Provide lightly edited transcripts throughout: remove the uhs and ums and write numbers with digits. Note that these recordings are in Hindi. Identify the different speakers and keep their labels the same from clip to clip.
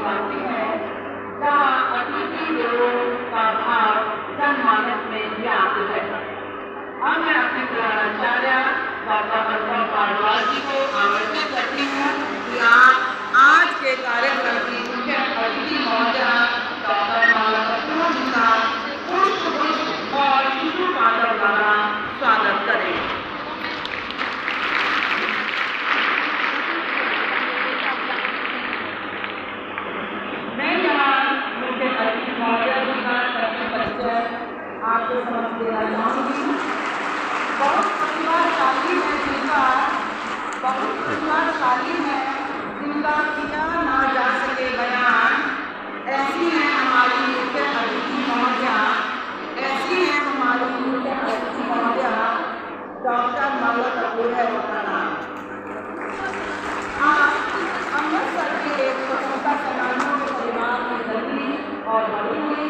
Speaker 1: निवासी है, जहाँ अतिथि देवो का भाव जनमानस में व्याप्त है। अब मैं अपने प्रधानाचार्य डॉक्टर अनुपम पारवाल जी को आमंत्रित करती हूँ कि आप आज के कार्यक्रम की मुख्य अतिथि महोदया डॉक्टर माला जी का पुष्प और शिशु पाठक द्वारा स्वागत करें। आपको समझ देना चाहूँगी। बहुत प्रतिभाशाली है जिनका किया ना जा सके बयान। ऐसी है हमारी मुख्य अतिथि महोदया, ऐसी है हमारी मुख्य अतिथि महोदया डॉक्टर माला कपूर है उनका नाम। आप अमृतसर के एक स्वतंत्रता सेनानियों के परिवार में जन्मी और बड़ी हुई।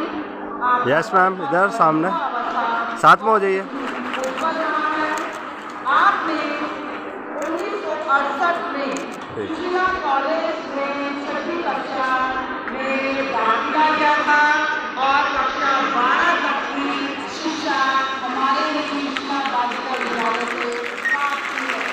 Speaker 2: यस मैम, इधर सामने साथ में हो जाइए।
Speaker 1: आपने 1968 में जिला कॉलेज में 6वीं कक्षा में दाखिला किया था और कक्षा 12 तक की शिक्षा हमारे शिक्षा बालिका विद्यालय से प्राप्त की है।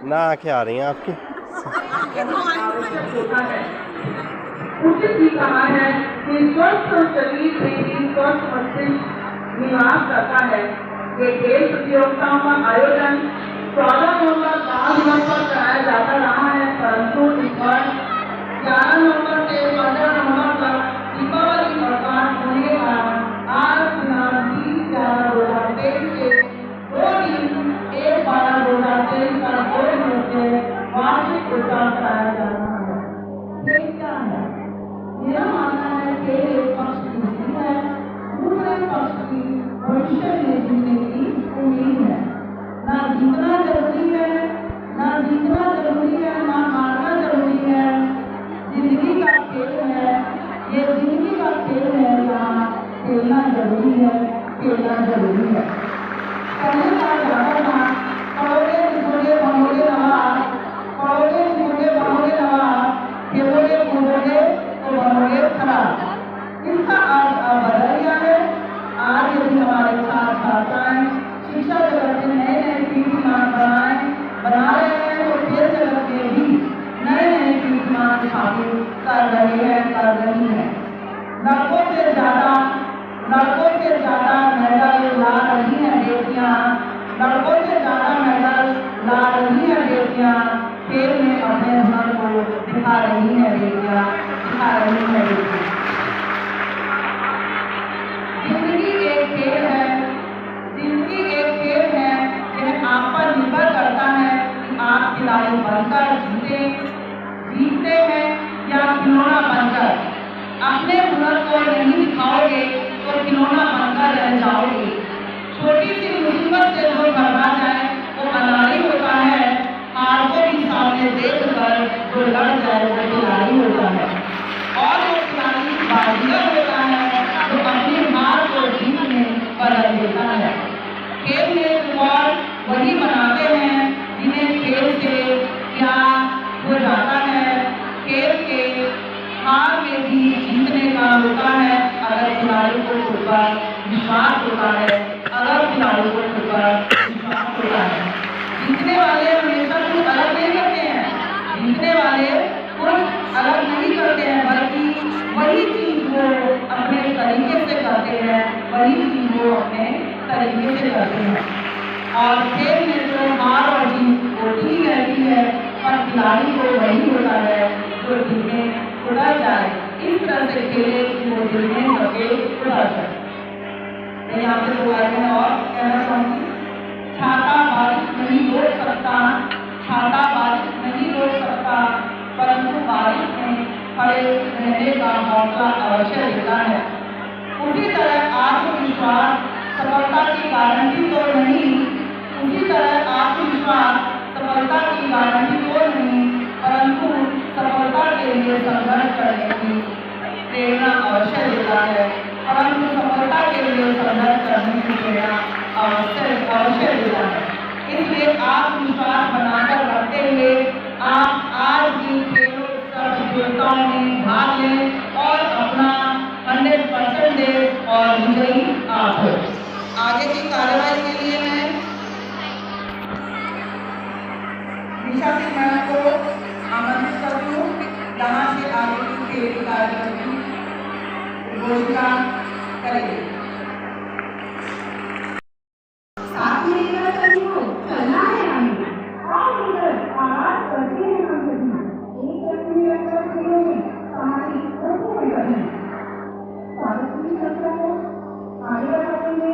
Speaker 2: ना आंखें आ रही हैं आपकी।
Speaker 1: उचित भी कहा है कि स्वस्थ शरीर में ही स्वस्थ मस्तिष्क निवास करता है। ये खेल प्रतियोगिताओं का आयोजन 14 नवंबर बाल दिवस पर कराया जाता रहा है, परंतु इस वर्ष 11 नवंबर से 15 नवंबर तक दीपावली अवकाश होने के कारण आज दिनांक 30/11/2023 से 2 दिन 1/12/2023 का 2 दिवसीय वार्षिक उत्सव कराया जा रहा है। ये क्या है? मेरा मानना है कि एक पक्ष की जीत है, दूसरे पक्ष की भविष्य में जीतने की उम्मीद है। ना जीतना जरूरी है, ना हारना जरूरी है। जिंदगी का खेल है, ये जिंदगी का खेल है, यहाँ खेलना जरूरी है, खेलना जरूरी है। पहले बार जाता था पढ़ोगे लिखोगे बनोगे नवाब, पढ़ोगे लिखोगे बनोगे नवाब, खेलोगे कूदोगे तो बनोगे खराब। इसका अर्थ अब बदल गया है। आज यदि हमारे छात्र छात्राएं शिक्षा जगत में नए नए कीर्तिमान बना रहे हैं तो खेल जगत में भी नए नए कीर्तिमान स्थापित कर रही है। लड़कों से ज्यादा मेडल ला रही हैं बेटियां, लड़कों से ज्यादा मेडल ला रही हैं बेटियां, खेल में अपने हुनर को दिखा रही हैं बेटियां। जिंदगी एक खेल है, यह आप पर निर्भर करता है कि आप खिलाड़ी बनकर जीतते हैं या खिलौना बनकर। अपने हुनर को नहीं दिखाओगे तो खिलौना बनकर रह जाओगे। छोटी सी मुसीबत से जो घबरा जाए वो अनाड़ी होता है, हार को भी सामने देख कर जो लड़ जाए वो खिलाड़ी होता है। और वो खिलाड़ी बाजीगर होता है जो अपनी हार को जीत में बदल देता है। खेल में रिकॉर्ड वही बनाते हैं जिन्हें खेल से प्यार हो जाता है। खेल के हार में भी जीतने का होता है अगर खिलाड़ी को खुद पर विश्वास होता है। जीतने वाले हमेशा कुछ अलग नहीं करते हैं, बल्कि वही चीज वो अपने तरीके से करते हैं। और खेल में जो हार और जीत होती ही रहती है, पर खिलाड़ी को वही होता है जो दिल में उतर जाए। इस तरह से खेले कि वो दिल में सके उतर जाए। मैं यहाँ पे दो लाइनें और कहना चाहूँगी। छाता बारिश नहीं रोक सकता, परंतु बारिश में खड़े रहने का हौसला अवश्य देता है। उसी तरह आत्मविश्वास सफलता की गारंटी तो नहीं, परंतु सफलता के लिए संघर्ष करने की प्रेरणा अवश्य देता है। इसलिए आत्मविश्वास बनाकर रखते हुए आप आज की खेलों प्रतियोगिताओं में भाग लें और अपना 100% दें और विजयी आप हो। आगे की कार्यवाही के लिए मैं निशा सिंह मैडम को आमंत्रित करती हूँ, जहाँ से आगे की खेल कार्यक्रम की घोषणा करेंगे। साथ में चलना है हमें और आवाज करते हैं हम सभी एक रंग में रखकर खेलेंगे हमारी प्रभु करनी स्वागत की चर्चा को आगे बढ़ाएंगे।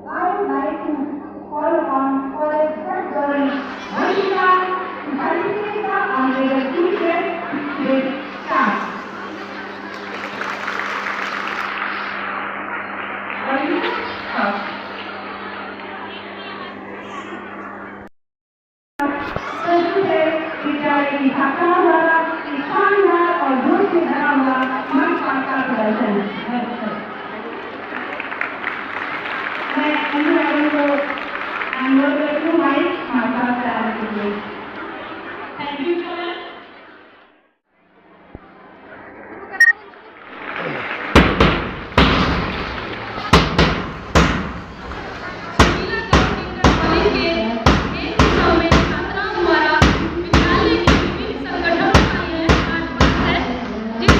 Speaker 1: I would like to call on College First Girl Vanshika to participate under the two-step start. विद्यालय की छात्राओं द्वारा शानदार और जोश से भरा हुआ मंच का प्रदर्शन। मैं अंजू मैडम को अनुरोध करती हूँ माता तैयार कीजिए। Thank you sir.
Speaker 3: जिस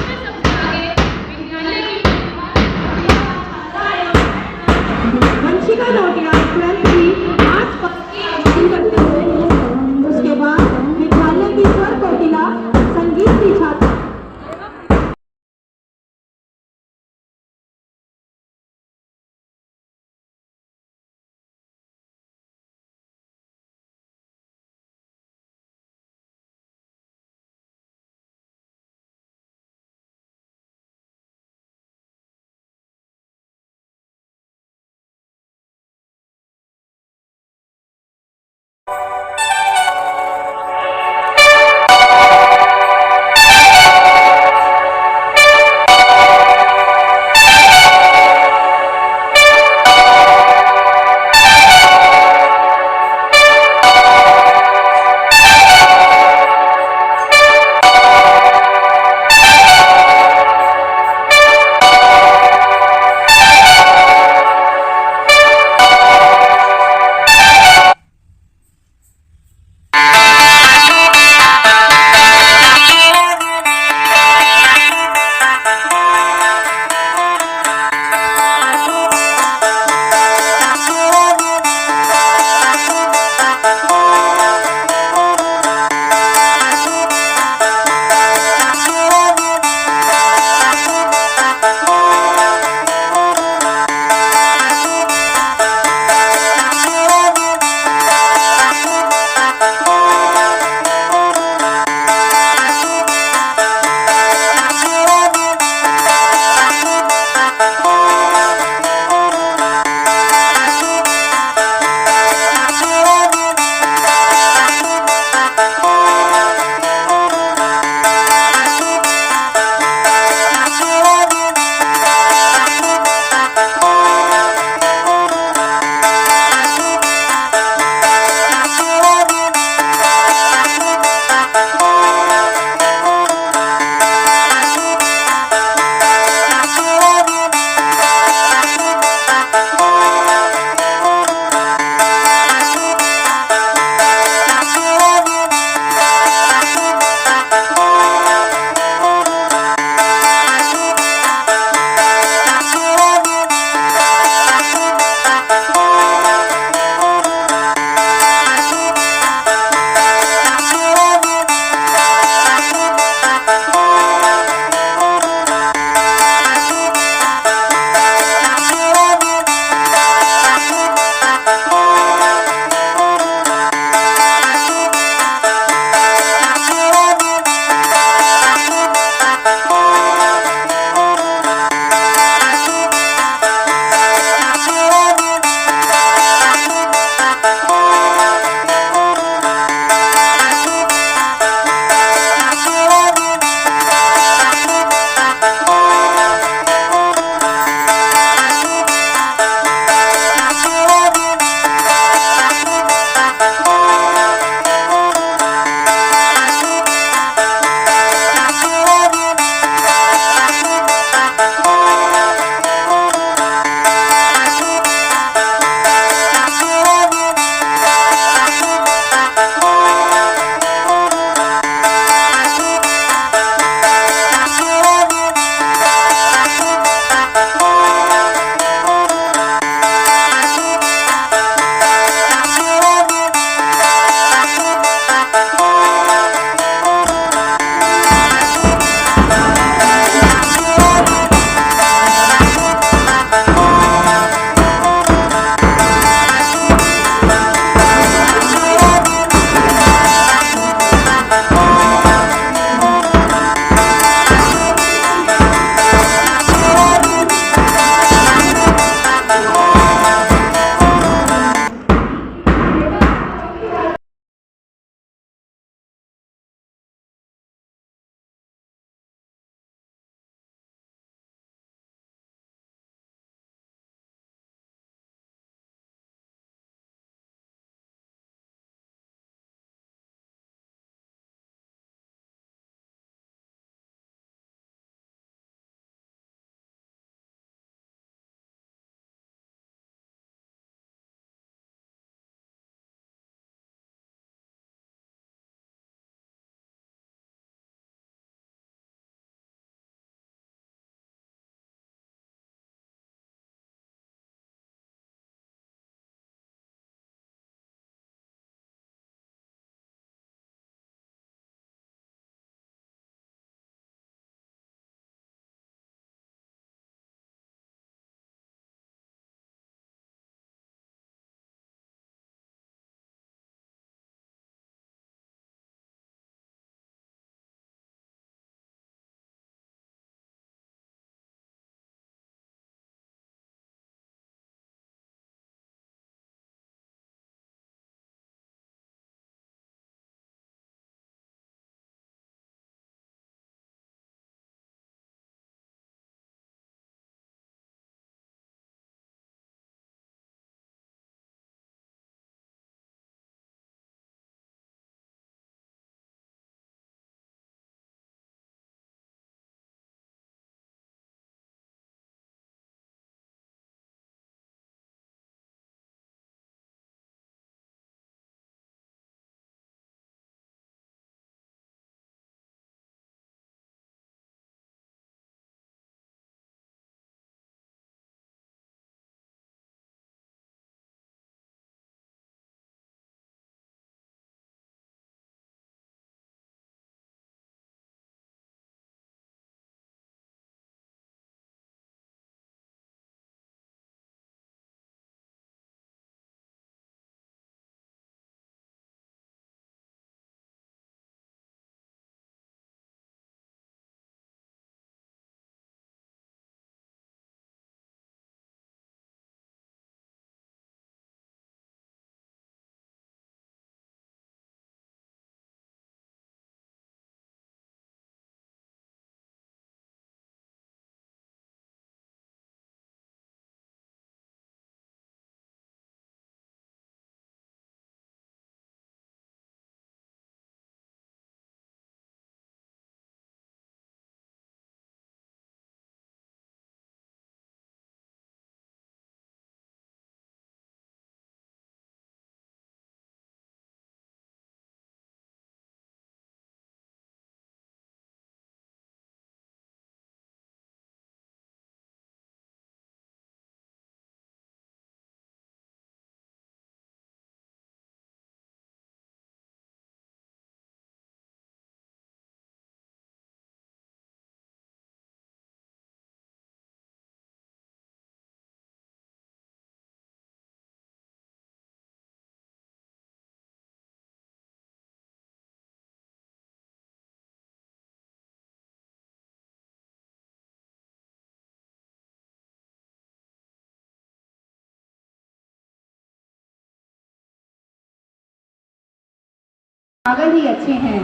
Speaker 3: पागल ही अच्छे हैं।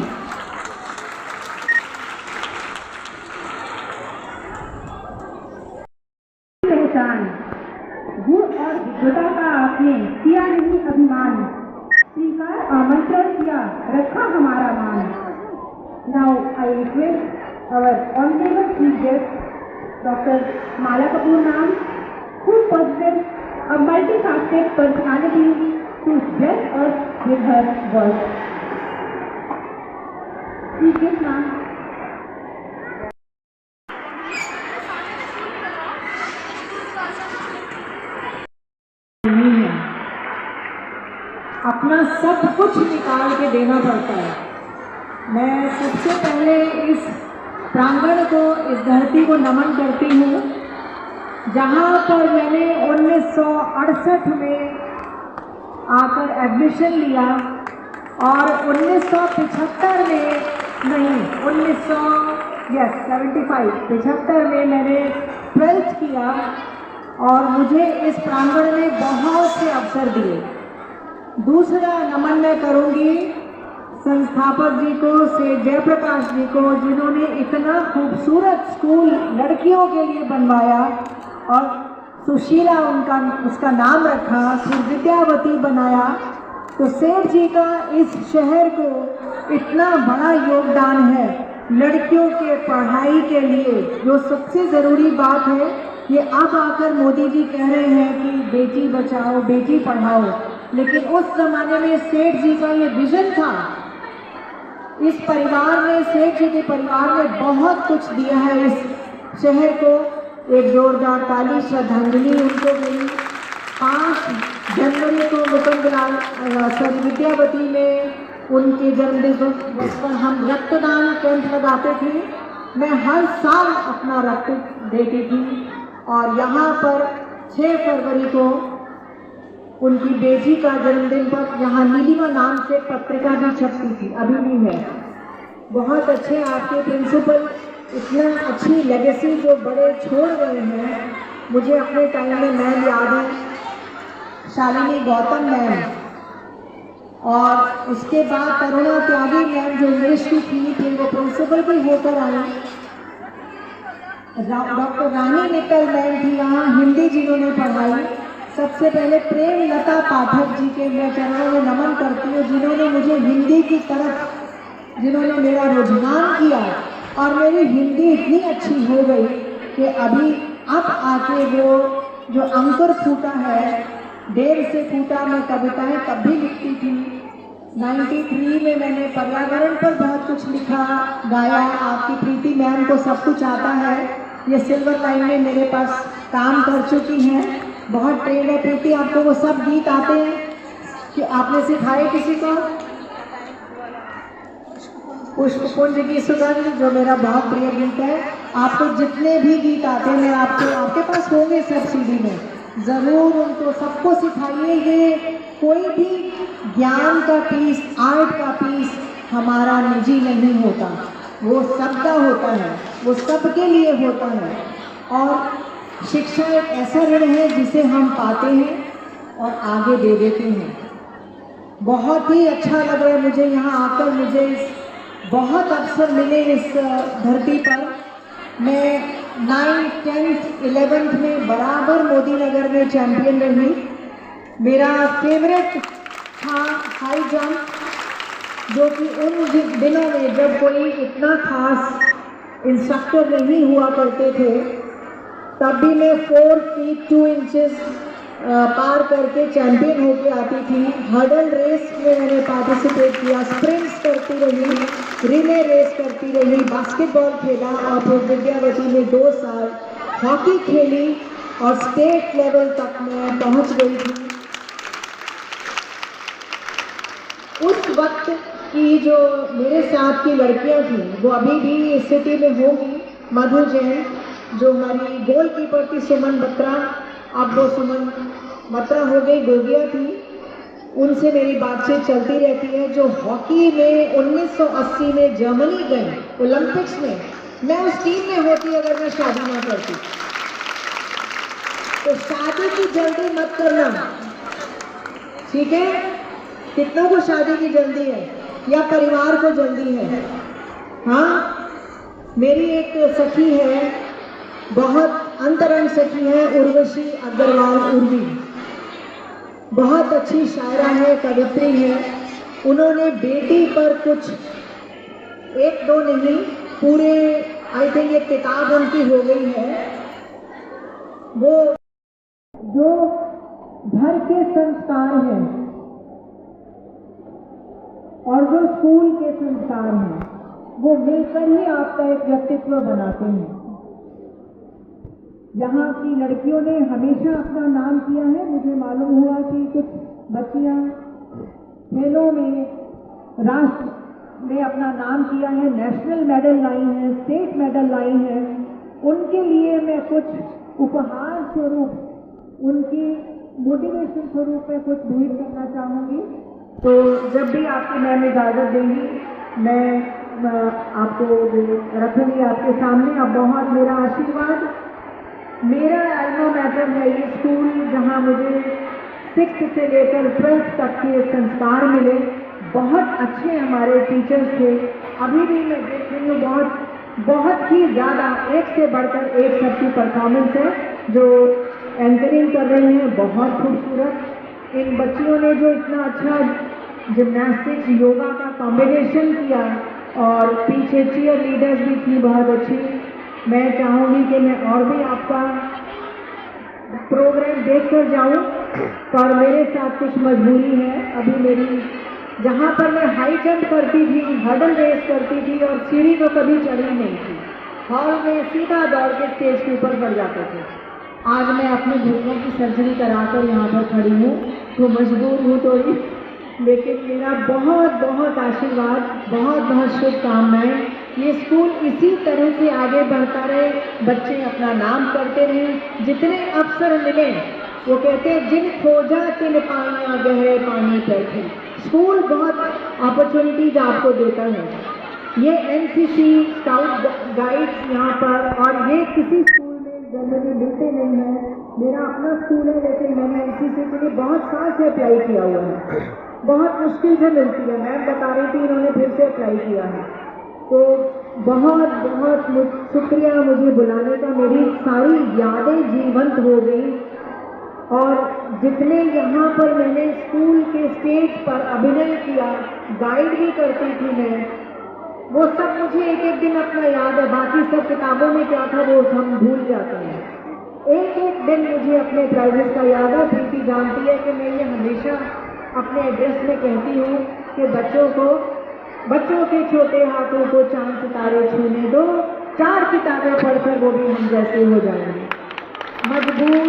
Speaker 3: पहचान गुण और विद्वता का आपने किया नहीं अभिमान, स्वीकार आमंत्रण किया रखा हमारा मान। Now I request our honourable chief guest doctor Mala Kapoor ma'am, who possesses a multifaceted personality, to bless us with her words. Please give ma'am.
Speaker 4: अपना सब कुछ निकाल के देना पड़ता है। मैं सबसे पहले इस प्रांगण को, इस धरती को नमन करती हूँ, जहाँ पर मैंने 1968 में आकर एडमिशन लिया और 1975 में नहीं 75 में मैंने 12th किया और मुझे इस प्रांगण में बहुत से अवसर दिए। दूसरा नमन मैं करूँगी संस्थापक जी को, सेठ जयप्रकाश जी को, जिन्होंने इतना खूबसूरत स्कूल लड़कियों के लिए बनवाया और सुशीला उसका नाम रखा, फिर विद्यावती बनाया। तो सेठ जी का इस शहर को इतना बड़ा योगदान है लड़कियों के पढ़ाई के लिए, जो सबसे ज़रूरी बात है। ये अब आकर मोदी जी कह रहे हैं कि बेटी बचाओ बेटी पढ़ाओ, लेकिन उस ज़माने में सेठ जी का ये विजन था। इस परिवार ने, सेठ जी के परिवार ने बहुत कुछ दिया है इस शहर को। एक जोरदार ताली श्रद्धांजलि उनको मिली। 5 जनवरी को मुकुंदलाल विद्यावती में उनके जन्मदिवस पर हम रक्तदान कैंप लगाते थे। मैं हर साल अपना रक्त देती थी और यहाँ पर 6 फरवरी को उनकी बेटी का जन्मदिन पर यहाँ नीलिमा नाम से पत्रिका भी छपती थी, अभी भी है। बहुत अच्छे आपके प्रिंसिपल, इतना अच्छी लेगेसी जो बड़े छोड़ गए हैं। मुझे अपने टाइम में मैम याद है, शालिनी गौतम मैम, और उसके बाद तरुणा त्यागी मैम जो इंग्लिश की थी, फिर वो प्रिंसिपल भी होकर आई। डॉक्टर रानी मित्तल मैम थी यहाँ, हिंदी जिन्होंने पढ़ाई। सबसे पहले प्रेम लता पाठक जी के मैं चरणों में नमन करती हूँ, जिन्होंने मुझे हिंदी की तरफ, जिन्होंने मेरा रुझान किया और मेरी हिंदी इतनी अच्छी हो गई कि अभी अब आके वो जो अंकुर फूटा है, देर से फूटा, मैं कविताएं तब भी लिखती थी। 93 में मैंने पर्यावरण पर बहुत कुछ लिखा, गाया। आपकी प्रीति मैम को सब कुछ आता है, ये सिल्वर लाइन में मेरे पास काम कर चुकी हैं, बहुत ट्रेंड है। प्रीति, आपको वो सब गीत आते हैं कि आपने सिखाए किसी को? पुष्पपुंज की सुगंध जो मेरा बहुत प्रिय गीत है। आपको जितने भी गीत आते हैं, मैं आपके पास होंगे सब सीडी में, ज़रूर उनको सबको सिखाइए। ये कोई भी ज्ञान का पीस, आर्ट का पीस हमारा निजी नहीं होता, वो सबका होता है, वो सबके लिए होता है। और शिक्षा एक ऐसा ऋण है जिसे हम पाते हैं और आगे दे देते हैं। बहुत ही अच्छा लग रहा है मुझे यहाँ आकर, मुझे बहुत अवसर मिले इस धरती पर। मैं 9th, 10th, 11th में बराबर मोदी नगर में चैंपियन रही। मेरा फेवरेट था हाई जंप, जो कि उन दिनों में जब कोई इतना खास इंस्ट्रक्टर नहीं हुआ करते थे, तब भी मैं 4 फीट 2 इंचेस पार करके चैंपियन होके आती थी। हर्डल रेस में मैंने पार्टिसिपेट किया, स्प्रिंट्स करती रही, रिले रेस करती रही, बास्केटबॉल खेला और फिर विद्यावती में 2 साल हॉकी खेली और स्टेट लेवल तक मैं पहुंच गई थी। उस वक्त की जो मेरे साथ की लड़कियां थी, वो अभी भी इस सिटी में होंगी। मधु जैन जो हमारी गोलकीपर थी, सुमन बत्रा, अब वो सुमन बत्रा हो गई, गोगिया थी, उनसे मेरी बातचीत चलती रहती है। जो हॉकी में 1980 में जर्मनी गई ओलंपिक्स में, मैं उस टीम में होती अगर मैं शादी ना करती। तो शादी की जल्दी मत करना, ठीक है? कितनों को शादी की जल्दी है, या परिवार को जल्दी है? हाँ, मेरी एक सखी है, बहुत अंतरंग सखी है, उर्वशी अग्रवाल उर्वी। बहुत अच्छी शायरा है, कवित्री है। उन्होंने बेटी पर कुछ एक दो नहीं, पूरे आई थिंक एक किताब उनकी हो गई है। वो जो घर के संस्कार हैं और जो स्कूल के संस्कार हैं, वो मिलकर ही आपका एक व्यक्तित्व बनाते हैं। यहाँ की लड़कियों ने हमेशा अपना नाम किया है। मुझे मालूम हुआ कि कुछ बच्चियाँ खेलों में राष्ट्र में अपना नाम किया है, नेशनल मेडल लाई हैं, स्टेट मेडल लाई हैं। उनके लिए मैं कुछ उपहार स्वरूप, उनकी मोटिवेशन स्वरूप में कुछ भेंट करना चाहूँगी। तो जब भी आपकी मैम इजाज़त देंगी, मैं आपको रखूँगी आपके सामने। अब बहुत मेरा आशीर्वाद, मेरा अल्मा मैटर है ये स्कूल, जहाँ मुझे 6th से लेकर 12th तक के संस्कार मिले। बहुत अच्छे हमारे टीचर्स थे। अभी भी मैं देख रही हूँ बहुत ही ज़्यादा एक से बढ़कर एक सबकी परफॉर्मेंस है जो एंकरिंग कर रही हैं, बहुत खूबसूरत। इन बच्चियों ने जो इतना अच्छा जिम्नास्टिक्स योगा का कॉम्बिनेशन किया और पीछे चीयर लीडर्स भी थी बहुत अच्छी। मैं चाहूँगी कि मैं और भी आपका प्रोग्राम देख कर जाऊँ, पर मेरे साथ कुछ मजबूरी है। अभी मेरी जहाँ पर मैं हाई जंप करती थी, हर्डल रेस करती थी और सीढ़ी तो कभी चढ़ी नहीं थी, हॉल में सीधा दौड़ के स्टेज के ऊपर बढ़ जाते थे। आज मैं अपने घुटनों की सर्जरी कराकर यहाँ पर खड़ी हूँ, तो मजबूर हूँ थोड़ी, लेकिन मेरा बहुत बहुत आशीर्वाद, बहुत बहुत शुभकामनाएं। ये स्कूल इसी तरह से आगे बढ़ता रहे, बच्चे अपना नाम करते रहें। जितने अवसर मिले, वो कहते हैं जिन खोजा तिन पानियाँ गहरे पानी पर थे। स्कूल बहुत अपॉर्चुनिटीज आपको देता है। ये एनसीसी स्काउट गाइड्स यहाँ पर, और ये किसी स्कूल में जनरली मिलते नहीं हैं। मेरा अपना स्कूल है, लेकिन मैंने एनसीसी के लिए बहुत साल से अप्लाई किया हुआ है, बहुत मुश्किल से मिलती है। मैम बता रही थी इन्होंने फिर से अप्लाई किया है। तो बहुत बहुत शुक्रिया मुझे बुलाने का। मेरी सारी यादें जीवंत हो गई, और जितने यहाँ पर मैंने स्कूल के स्टेज पर अभिनय किया, गाइड भी करती थी मैं, वो सब मुझे एक एक दिन अपना याद है। बाकी सब किताबों में क्या था वो हम भूल जाते हैं। एक एक दिन मुझे अपने प्राइजेस का याद है। प्रीति जानती है कि मैं ये हमेशा अपने एड्रेस में कहती हूँ कि बच्चों के छोटे हाथों को चांद सितारे छूने दो, 4 किताबें पढ़कर वो भी हम जैसे हो जाएंगे। मजबूर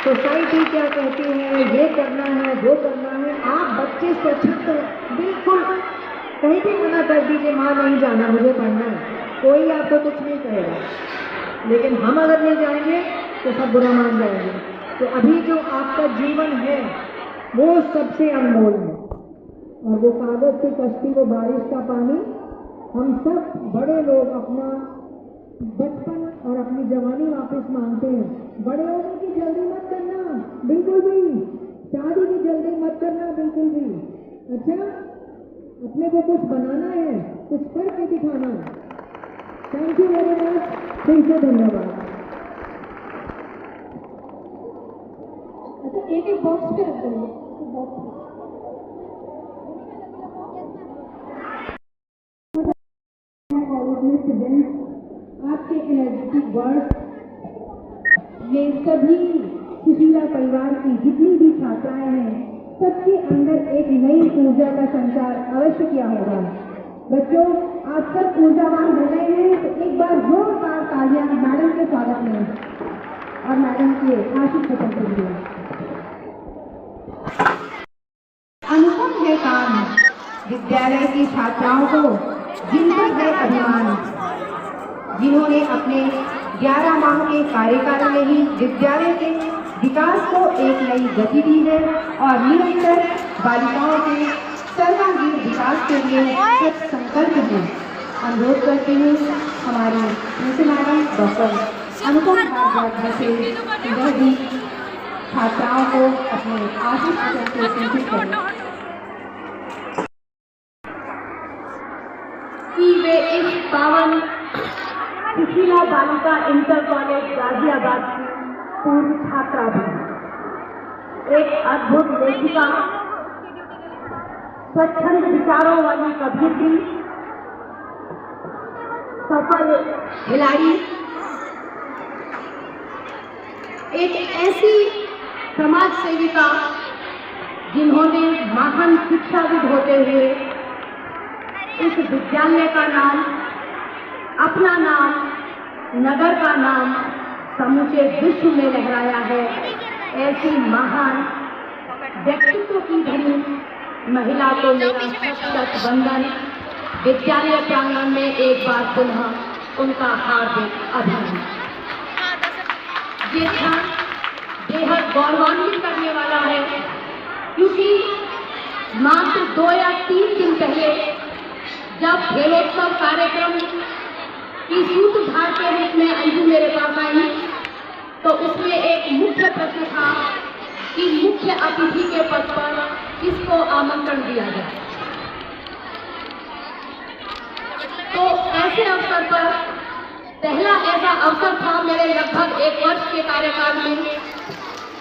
Speaker 4: सोसाइटी क्या कहती है, ये करना है, वो करना है। आप बच्चे स्वच्छता बिल्कुल कहीं भी मना कर दीजिए, माँ नहीं जाना, मुझे पढ़ना है, कोई आपको कुछ नहीं कहेगा। लेकिन हम अगर नहीं जाएंगे तो सब बुरा मान जाएंगे। तो अभी जो आपका जीवन है वो सबसे अनमोल है, और वो कागज की कश्ती, वो बारिश का पानी, हम सब बड़े लोग अपना बचपन और अपनी जवानी वापस मांगते हैं। बड़े होने की जल्दी मत करना, बिल्कुल भी। शादी की जल्दी मत करना, बिल्कुल भी। अच्छा, अपने को कुछ बनाना है, कुछ करके दिखाना है। थैंक यू वेरी मच, फिर से धन्यवाद।
Speaker 3: अच्छा, एक बॉक्स पे रख देंगे, बॉक्स स्टूडेंट, आपके एनर्जेटिक वर्ड्स, ये सभी सुशीला परिवार की जितनी भी छात्राएं हैं, सबके अंदर एक नई ऊर्जा का संचार अवश्य किया होगा। बच्चों, आप सब ऊर्जावान हो गए हैं, तो एक बार जोरदार तालियां मैडम के स्वागत में और मैडम के आशीष पत्र के लिए। अनुपम है काम विद्यालय की छात्राओं को, जिन पर है अभिमान, जिन्होंने अपने 11 माह के कार्यकाल में ही विद्यालय के विकास को एक नई गति दी है और निरंतर बालिकाओं के सर्वांगीण विकास के लिए संकल्प है। अनुरोध करती हूँ हमारी प्रिंसिपल मैडम डॉक्टर अनुपम भारद्वाज से वह भी छात्राओं को अपने आशीष पत्र से सूचित करें। पावन सुशीला बालिका इंटर कॉलेज गाजियाबाद की पूर्व छात्रा भी, एक अद्भुत लेखिका, स्वच्छंद विचारों वाली कवयित्री, सफल खिलाड़ी, एक ऐसी समाज सेविका जिन्होंने महान शिक्षाविद होते हुए इस विद्यालय का नाम, अपना नाम, नगर का नाम समूचे विश्व में लहराया है। ऐसी महान व्यक्तित्व की धनी महिला को मेरा सशक्त वंदन। विद्यालय प्रांगण में एक बार पुनः उनका हार्दिक अभिनंदन। ये क्षण बेहद गौरवान्वित करने वाला है, क्योंकि मात्र 2 या 3 दिन पहले जब खेलोत्सव कार्यक्रम की सूत्रधार के रूप में अंजू मेरे पास आई, तो उसमें एक मुख्य प्रश्न था कि मुख्य अतिथि के पद पर किसको आमंत्रण दिया जाए। तो ऐसे अवसर पर पहला ऐसा अवसर था मेरे लगभग 1 वर्ष के कार्यकाल में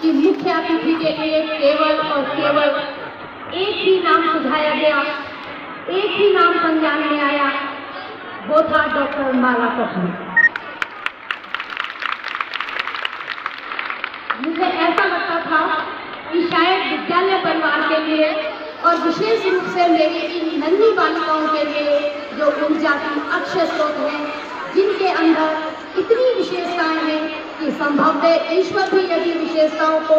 Speaker 3: कि मुख्य अतिथि के लिए केवल और केवल एक ही नाम सुझाया गया, एक ही नाम संज्ञान में आया, वो था डॉक्टर माला कपूर। मुझे ऐसा लगता था कि शायद विद्यालय परिवार के लिए और विशेष रूप से मेरी इन नन्ही बालिकाओं के लिए जो ऊर्जा की अक्षय स्रोत हैं, जिनके अंदर इतनी विशेषताएं हैं कि संभवतः ईश्वर भी यदि विशेषताओं को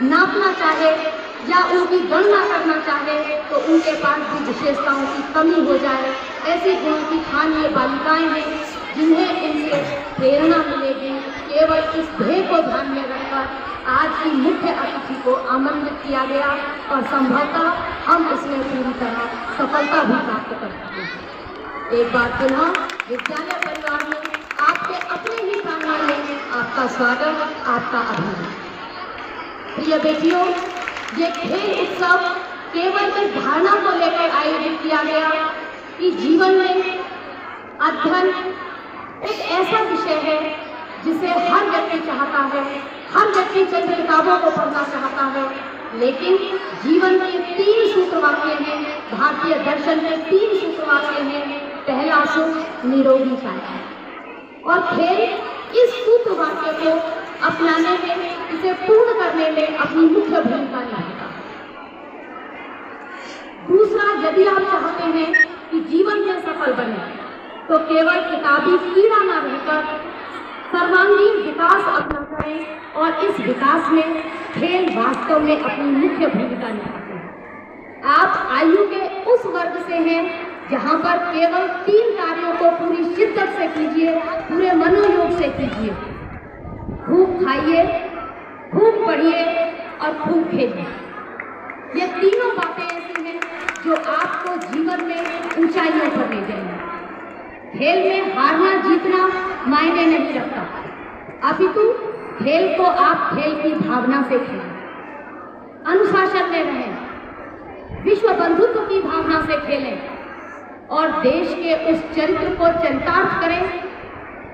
Speaker 3: नापना चाहे या उनकी गणना करना चाहे तो उनके पास भी विशेषताओं की कमी हो जाए। ऐसी गुणों की खान ये बालिकाएं हैं जिन्हें इनसे प्रेरणा मिलेगी। केवल इस ध्येय को ध्यान में रखकर आज की मुख्य अतिथि को आमंत्रित किया गया और संभवतः हम इसमें पूरी तरह सफलता भी प्राप्त कर सकते हैं। एक बार पुनः विद्यालय परिवार में आपके अपने ही प्रांगण में आपका स्वागत, आपका अभिनंदन। प्रिय बेटियों, ये खेल उत्सव केवल इस धारणा को लेकर आयोजित किया गया कि जीवन में अध्ययन एक ऐसा विषय है जिसे हर व्यक्ति चाहता है, हर व्यक्ति चंद किताबों को पढ़ना चाहता है, लेकिन जीवन के 3 सूत्र वाक्य हैं, भारतीय दर्शन के 3 सूत्र वाक्य हैं। पहला सुख, निरोगी काया, और खेल इस सूत्र वाक्य को अपनाने में, इसे पूर्ण करने में अपनी मुख्य भूमिका निभाता है। दूसरा, यदि आप चाहते हैं कि जीवन में सफल बने तो केवल किताबी कीड़ा न रहकर सर्वांगीण विकास अपना करें, और इस विकास में खेल वास्तव में अपनी मुख्य भूमिका निभाते हैं। आप आयु के उस वर्ग से हैं जहां पर केवल 3 कार्यों को पूरी शिद्दत से कीजिए, पूरे मनोयोग से कीजिए। खूब खाइए, खूब पढ़िए और खूब खेलिए। ये तीनों बातें ऐसी हैं जो आपको जीवन में ऊंचाइयों पर ले जाएंगे। खेल में हारना जीतना मायने नहीं रखता, अपितु खेल को आप खेल की भावना से खेलें, अनुशासन में रहें, विश्व बंधुत्व की भावना से खेलें और देश के उस चरित्र को चरितार्थ करें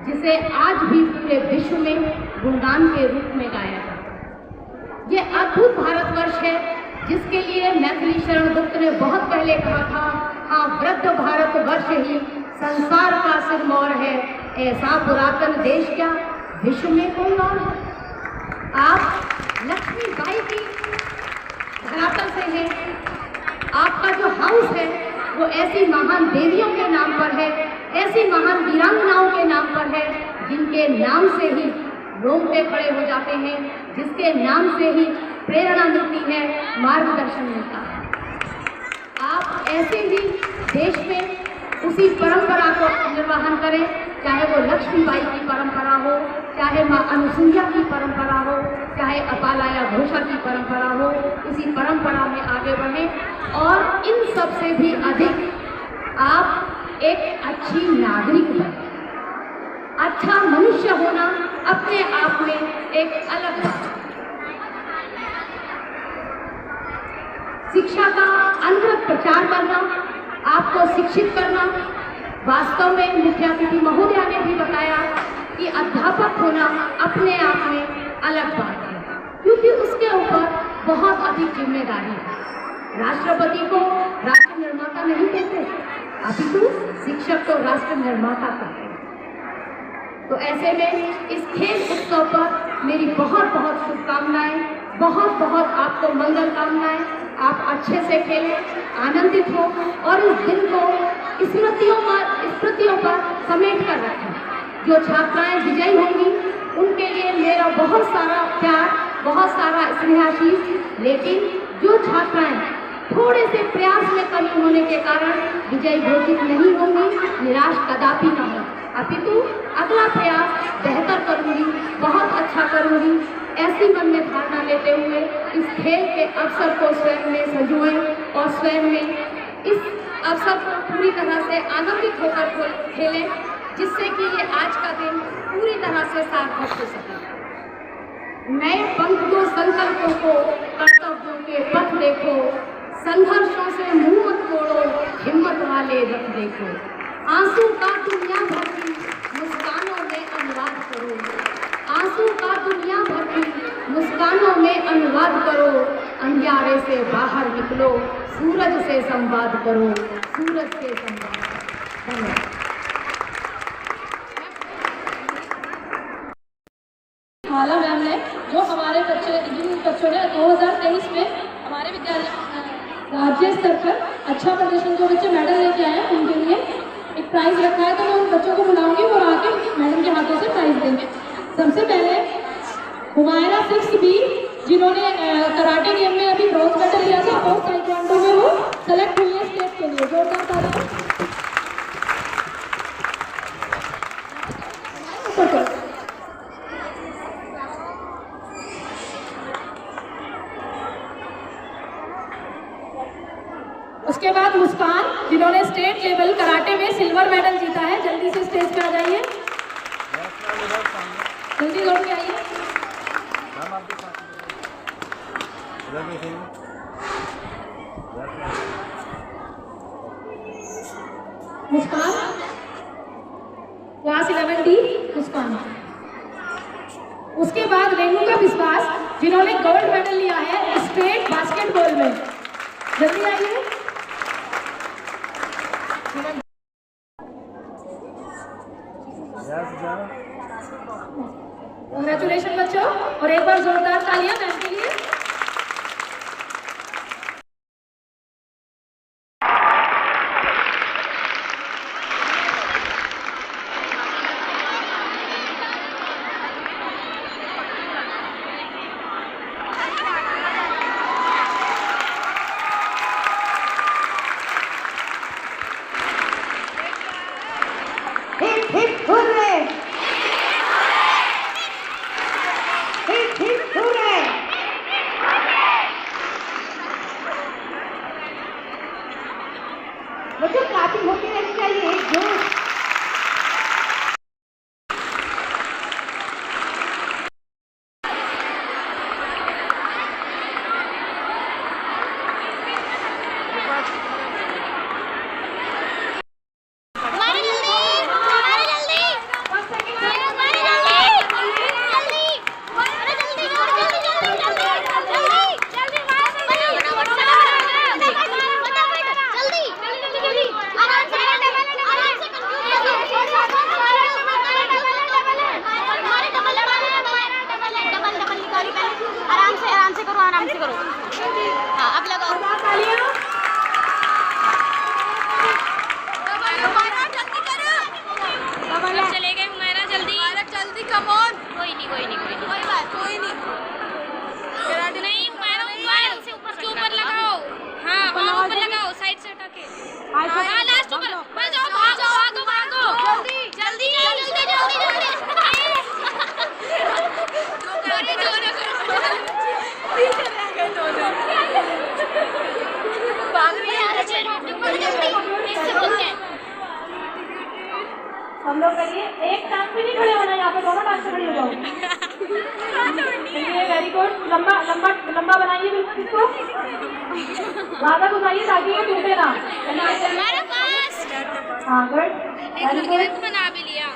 Speaker 3: जिसे आज भी पूरे विश्व में गुणगान के रूप में गाया जाता है। ये अद्भुत भारतवर्ष है जिसके लिए मैथिली शरण गुप्त ने बहुत पहले कहा था, हाँ वृद्ध भारतवर्ष ही संसार का सिरमौर है, ऐसा पुरातन देश क्या विश्व में कोई और है। आप लक्ष्मीबाई की धरातल से हैं, आपका जो हाउस है वो ऐसी महान देवियों के नाम पर है, ऐसी महान वीरांगनाओं के नाम पर है जिनके नाम से ही रोंगटे खड़े हो जाते हैं, जिसके नाम से ही प्रेरणा मिलती है, मार्गदर्शन मिलता है। आप ऐसे ही देश में उसी परंपरा को निर्वहन करें, चाहे वो लक्ष्मीबाई की परंपरा हो, चाहे माँ अनुसुईया की परंपरा हो, चाहे अपालाया घोषा की परंपरा हो। इसी परंपरा में आगे बढ़ें और इन सब से भी अधिक आप एक अच्छी नागरिक बनें। अच्छा मनुष्य होना अपने आप में एक अलग बात है। शिक्षा का अनवरत प्रचार करना, आपको शिक्षित करना,
Speaker 5: वास्तव में मुख्यातिथि महोदया ने भी बताया कि अध्यापक होना अपने आप में अलग बात है, क्योंकि उसके ऊपर बहुत अधिक जिम्मेदारी है। राष्ट्रपति को राष्ट्र निर्माता नहीं कहते, अपितु शिक्षक को राष्ट्र निर्माता कहते हैं। तो ऐसे में इस खेल उत्सव पर मेरी बहुत बहुत शुभकामनाएं, बहुत बहुत आपको मंगल कामनाएं। आप अच्छे से खेलें, आनंदित हो और इस दिन को स्मृतियों पर समेट कर रखें। जो छात्राएं विजयी होंगी उनके लिए मेरा बहुत सारा प्यार, बहुत सारा स्नेहाशीष। लेकिन जो छात्राएं थोड़े से प्रयास में कमी होने के कारण विजयी घोषित नहीं होंगी, निराश कदापि न हो, अपितु अगला प्रयास बेहतर करूंगी, बहुत अच्छा करूंगी, ऐसी मन में धारणा लेते हुए इस खेल के अवसर को स्वयं में संजोएं और स्वयं में इस अवसर को पूरी तरह से आनंदित होकर खेलें, जिससे कि ये आज का दिन पूरी तरह से सार्थक हो सके। नए पंथ को, संकल्पों को, कर्तव्यों के पथ देखो, संघर्षों से मुंह मत मोड़ो, हिम्मत वाले रथ देखो। आंसू का दुनिया भर की मुस्कानों में अनुवाद करो, आंसू का दुनिया भर की मुस्कानों में अनुवाद करो। अंधियारे से बाहर निकलो, सूरज से संवाद करो, सूरज से संवाद करो।
Speaker 6: हाला मैम ने जो हमारे जिन बच्चों ने 2023 में हमारे विद्यालय राज्य स्तर पर अच्छा प्रदर्शन जो बच्चे मेडल लेके आए हैं उनके लिए एक प्राइज रखा है, तो मैं उन बच्चों को बुलाऊंगी और आके मैडम के हाथों से प्राइज देंगे। सबसे पहले हुमायरा 6B जिन्होंने कराटे गेम में अभी ब्रॉन्ज मेडल लिया था और ताइक्वांडो में वो सेलेक्ट हुई है स्टेट के लिए, जोरदार तालियां। उसके बाद मुस्कान जिन्होंने स्टेट लेवल कराटे में सिल्वर मेडल जीता है, जल्दी से स्टेज पे आ जाइए, जल्दी दौड़ के आइए। मुस्कान क्लास 11D मुस्कान। उसके बाद रेणुका विश्वास जिन्होंने गोल्ड मेडल लिया है स्टेट बास्केटबॉल में, जल्दी आइए। कांग्रेचुलेशन बच्चों, और एक बार जोरदार तालियां मैम के लिए।
Speaker 3: Hip hip hurray, hip hip hurray. बच्चों क्लापिंग होती रहनी चाहिए, जोश।
Speaker 7: आराम से करो। हाँ, अब लगाओ तालियां। चले गए हुमैरा, जल्दी जल्दी, कम ऑन। कोई नहीं कोई नहीं, ऊपर लगाओ। हाँ, ऊपर लगाओ, साइड से हटा के। हाँ, लास्ट ऊपर। भागो जल्दी।
Speaker 6: हम लोग करिए, एक टांग पे नहीं खड़े होना, यहाँ पे दोनों टांग से खड़े हो जाओ। वेरी गुड, लंबा बनाइए बिल्कुल इसको, ज़्यादा घुसाइए ताकि ये टूटे ना।
Speaker 4: हाँ गुड, वेरी गुड।
Speaker 7: बना भी लिया।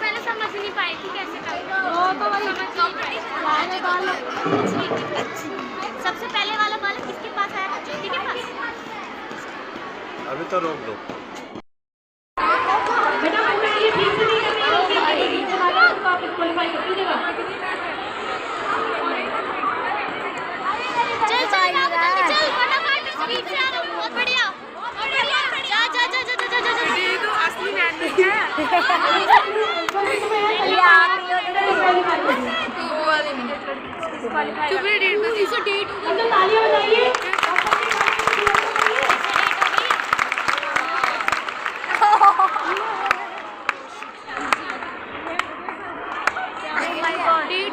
Speaker 7: पहले समझ नहीं पाई थी कैसे सबसे पहले वाला बालक किसके पास आया था? ज्योति के पास।
Speaker 2: अभी तो रोक दो।
Speaker 6: बेटा ये ठीक से नहीं कर रही हो, आप क्वालीफाई कर दीजिएगा।
Speaker 7: चल फटाफट स्पीड से आ रहा हूँ। बहुत बढ़िया जा जा जा जा जा जा जा। ये तो असली मैन है।
Speaker 6: तालियां बजाइए।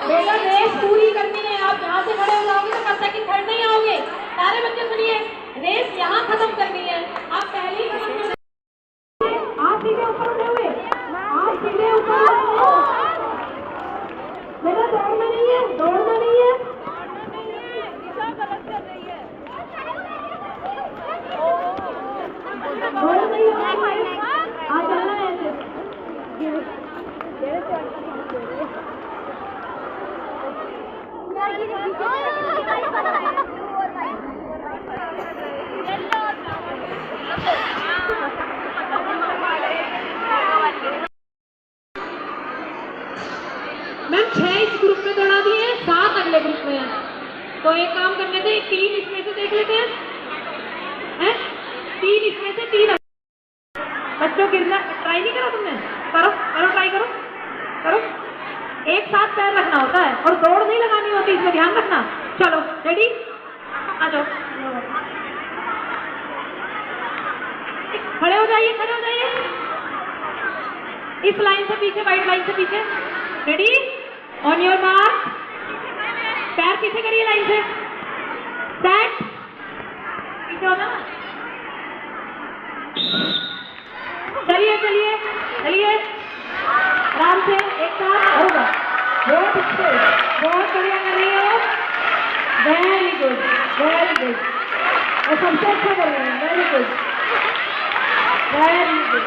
Speaker 6: बेटा रेस पूरी करनी है, आप जहाँ से खड़े हो जाओगे तो कब तक थर्ड नहीं आओगे। सारे बच्चे सुनिए, रेस यहाँ खत्म करनी है, आप पहले ही खत्म कर। आप सीधे ऊपर उठे हुए, आप सीधे ऊपर बेटा दौड़ना नहीं है, दौड़ना नहीं है। दौड़ना नहीं है, आ जाना है ऐसे। मैम 6 इस ग्रुप में दौड़ा दिए हैं, 7 अगले ग्रुप में हैं। तो एक काम करने से 3 इसमें से देख लेते हैं, 3 इसमें से 3। बच्चों गिरना ट्राई नहीं करा तुमने? करो करो ट्राई करो करो। एक साथ पैर रखना होता है और दौड़ नहीं लगानी होती, इसमें ध्यान रखना। चलो रेडी, आ जाओ, खड़े हो जाइए, खड़े हो जाइए। इस लाइन से पीछे, वाइट लाइन से पीछे। रेडी, ऑन योर मार्क, पैर पीछे करिए लाइन से, सेट, पीछे होना। चलिए चलिए चलिए, आराम से एक साथ होगा। बहुत अच्छे, बहुत बढ़िया कर रही हो, वेरी गुड वेरी गुड। और सबसे अच्छा कर रहे हैं, वेरी गुड वेरी गुड।